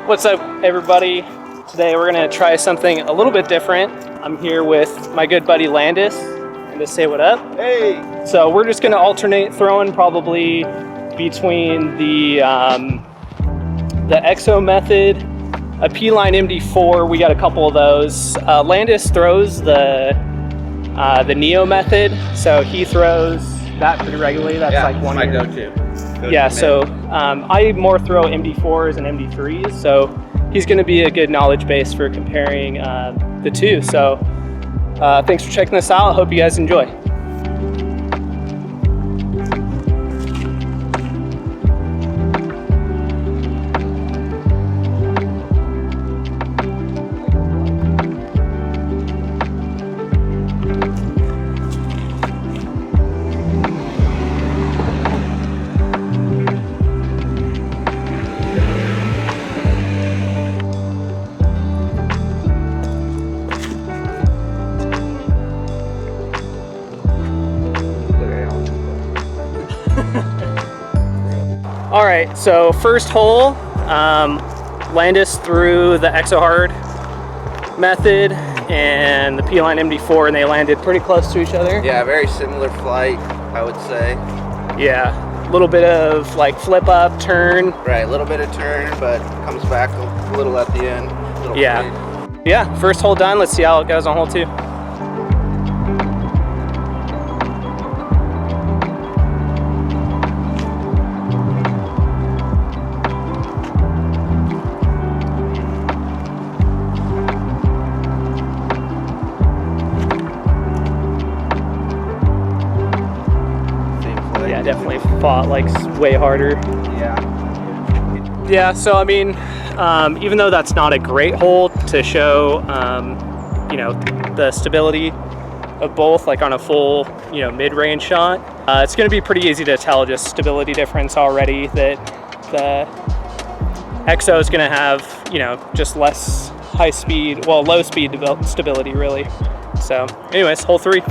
What's up, everybody? Today we're gonna try something a little bit different. I'm here with my good buddy Landis, and to say what up. Hey! So we're just gonna alternate throwing probably between the EXO method, a P-line MD4. We got a couple of those. Landis throws the Neo method, so he throws that pretty regularly. That's like one my go-to. Yeah, so I more throw MD4s and MD3s, so he's going to be a good knowledge base for comparing the two. So thanks for checking this out. I hope you guys enjoy. All right, so first hole, Landis threw the EXO Hard method and the P-line MD4, and they landed pretty close to each other. Yeah, very similar flight, I would say. Yeah, a little bit of like flip up, turn. Right, a little bit of turn, but comes back a little at the end. Yeah. Fade. Yeah, first hole done. Let's see how it goes on hole 2. Yeah, definitely fought like way harder. Yeah, so I mean, even though that's not a great hole to show, you know, the stability of both, like on a full, you know, mid-range shot, it's going to be pretty easy to tell just stability difference already that the EXO is going to have, you know, just less high speed, well, low speed stability really. So anyways, hole 3.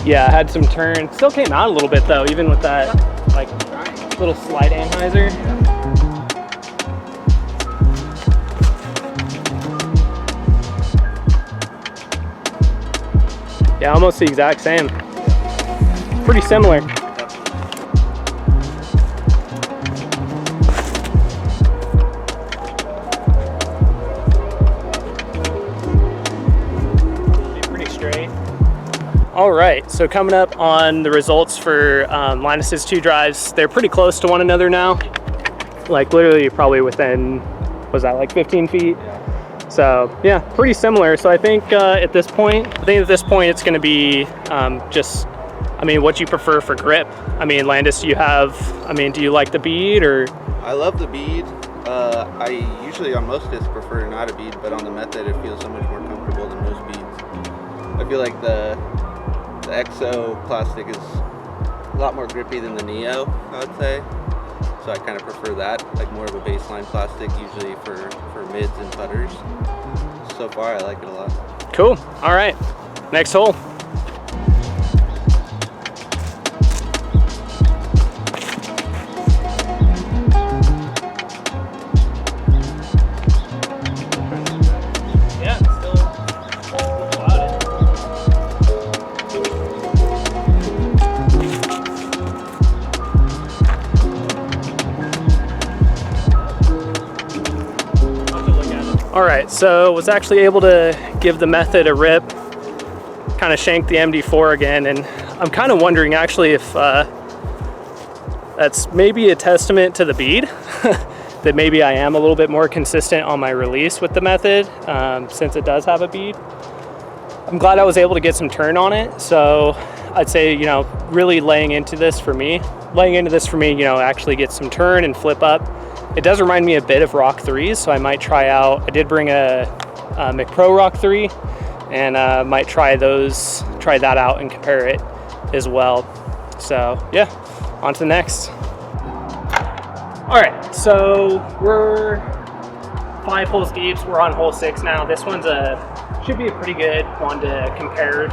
Yeah, I had some turn. Still came out a little bit though, even with that like little slide anhyzer. Yeah, almost the exact same. Pretty similar. Pretty straight. All right, so coming up on the results for Landis's 2 drives, they're pretty close to one another now. Like literally probably within, was that like 15 feet? Yeah. So yeah, pretty similar. So I think at this point, it's gonna be just, I mean, what you prefer for grip. I mean, Landis, do you like the bead or? I love the bead. I usually on most discs prefer not a bead, but on the method it feels so much more comfortable than most beads. I feel like the EXO plastic is a lot more grippy than the Neo, I would say. So I kind of prefer that, like more of a baseline plastic, usually for mids and putters. So far, I like it a lot. Cool. All right, next hole. All right, so was actually able to give the method a rip, kind of shanked the MD4 again, and I'm kind of wondering actually if that's maybe a testament to the bead, that maybe I am a little bit more consistent on my release with the method, since it does have a bead. I'm glad I was able to get some turn on it, so I'd say, you know, really laying into this for me, you know, actually get some turn and flip up. It does remind me a bit of Rock 3s, so I might try out, I did bring a McPro Rock 3, and might try that out and compare it as well. So yeah, on to the next. All right, so we're 5 holes deep. We're on hole 6 now. This one's should be a pretty good one to compare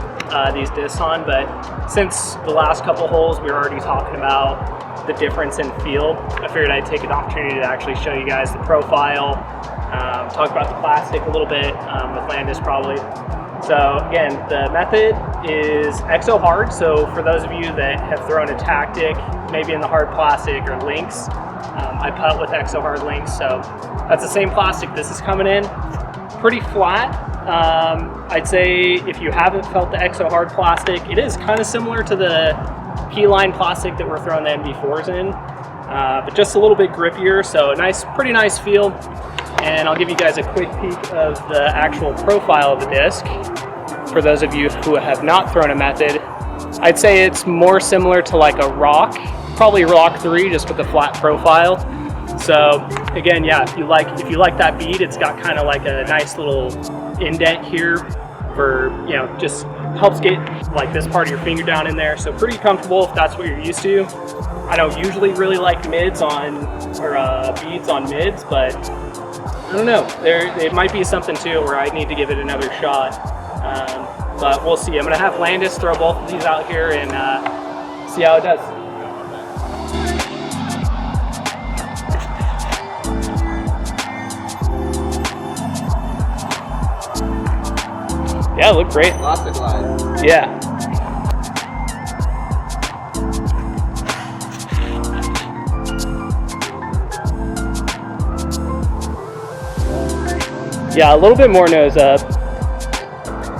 these discs on, but since the last couple holes we were already talking about the difference in feel, I figured I'd take an opportunity to actually show you guys the profile, talk about the plastic a little bit with Landis probably. So again, the method is EXO Hard. So for those of you that have thrown a tactic, maybe in the hard plastic or links, I putt with EXO Hard links. So that's the same plastic this is coming in. Pretty flat. I'd say if you haven't felt the EXO Hard plastic, it is kind of similar to the P-line plastic that we're throwing the MB4s in, but just a little bit grippier. So pretty nice feel. And I'll give you guys a quick peek of the actual profile of the disc. For those of you who have not thrown a method, I'd say it's more similar to like a rock, probably rock 3, just with a flat profile. So again, yeah, if you like that bead, it's got kind of like a nice little indent here for, you know, just helps get like this part of your finger down in there. So pretty comfortable if that's what you're used to. I don't usually really like mids on, or beads on mids, but I don't know, it might be something too where I need to give it another shot. But we'll see. I'm gonna have Landis throw both of these out here and see how it does. Yeah, it looked great. Lots of glide. Yeah. Yeah, a little bit more nose up.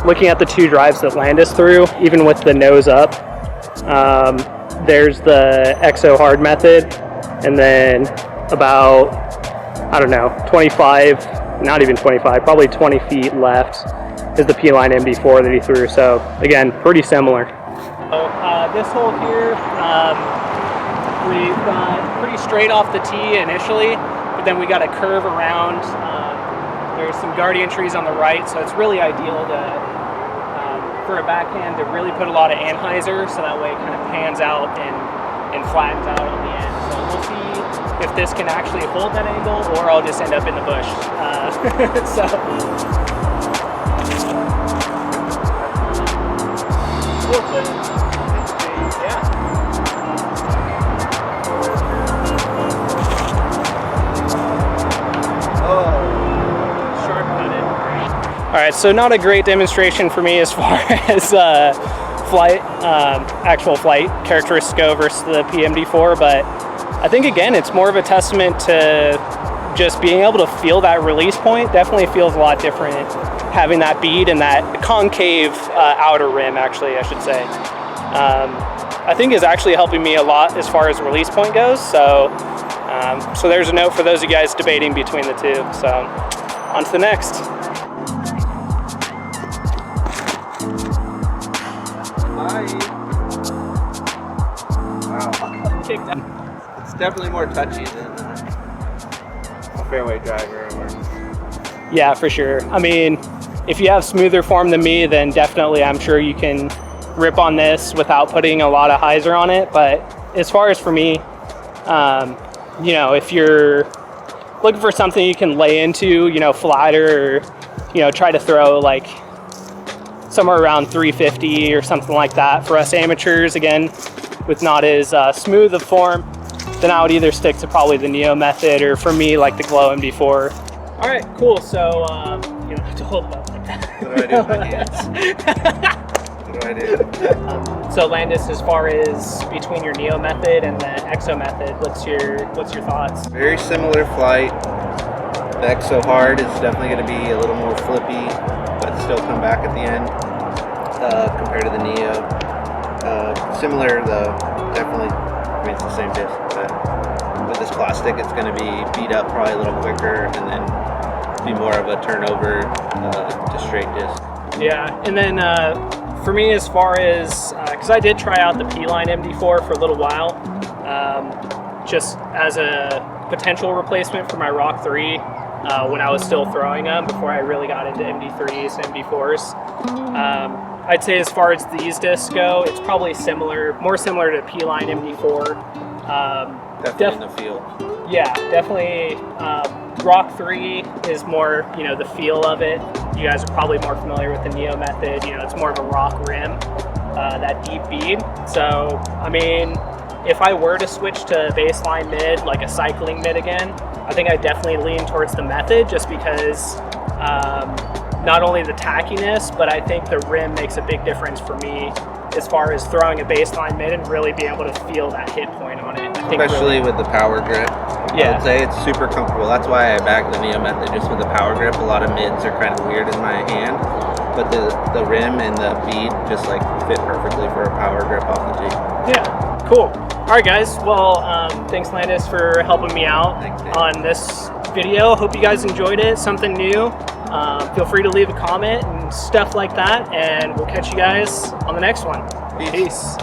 Looking at the 2 drives that Landis threw, even with the nose up, there's the EXO Hard method, and then about, I don't know, 25, not even 25, probably 20 feet left is the P-line MD4 that he threw. So again, pretty similar. So this hole here, we've got pretty straight off the tee initially, but then we got a curve around. There's some guardian trees on the right, so it's really ideal to for a backhand to really put a lot of anhyzer, so that way it kind of pans out and flattens out on the end. So we'll see if this can actually hold that angle, or I'll just end up in the bush. All right, so not a great demonstration for me as far as flight, actual flight characteristics go versus the PMD4, but I think again, it's more of a testament to just being able to feel that release point. Definitely feels a lot different having that bead and that concave outer rim, actually, I should say. I think is actually helping me a lot as far as release point goes. So, so there's a note for those of you guys debating between the two. So on to the next. Wow. It's definitely more touchy than a fairway driver. Yeah, for sure. I mean, if you have smoother form than me, then definitely I'm sure you can rip on this without putting a lot of hyzer on it. But as far as for me, you know, if you're looking for something you can lay into, you know, flatter, or, you know, try to throw like somewhere around 350 or something like that for us amateurs, again, with not as smooth of form, then I would either stick to probably the Neo method, or for me, like the Glow MD4. All right, cool. So, you don't have to hold it up like that. What do I do with my hands? What do I do? So Landis, as far as between your Neo method and the EXO method, what's your thoughts? Very similar flight. The EXO Hard is definitely going to be a little more flippy, but still come back at the end compared to the Neo. Similar though, definitely. I mean, it's the same disc, but with this plastic, it's going to be beat up probably a little quicker, and then be more of a turnover to straight disc. Yeah, and then for me, as far as because I did try out the P-line MD4 for a little while, just as a potential replacement for my Rock 3 when I was still throwing them before I really got into MD3s and MD4s. I'd say as far as these discs go, it's probably similar, more similar to P-line MD4. Definitely in the field. Yeah, definitely. Rock 3 is more, you know, the feel of it. You guys are probably more familiar with the Neo method. You know, it's more of a rock rim. that deep bead. So, I mean, if I were to switch to baseline mid, like a cycling mid again, I think I definitely lean towards the method, just because not only the tackiness, but I think the rim makes a big difference for me as far as throwing a baseline mid and really being able to feel that hit point on it. I think especially with the power grip. Yeah. I would say it's super comfortable. That's why I back the Neo method, just with the power grip. A lot of mids are kind of weird in my hand, but the rim and the bead just like fit perfectly for a power grip off the tee. Yeah, cool. All right, guys. Well, thanks, Landis, for helping me out on this video. Hope you guys enjoyed it. Something new. Feel free to leave a comment and stuff like that, and we'll catch you guys on the next one. Peace. Peace.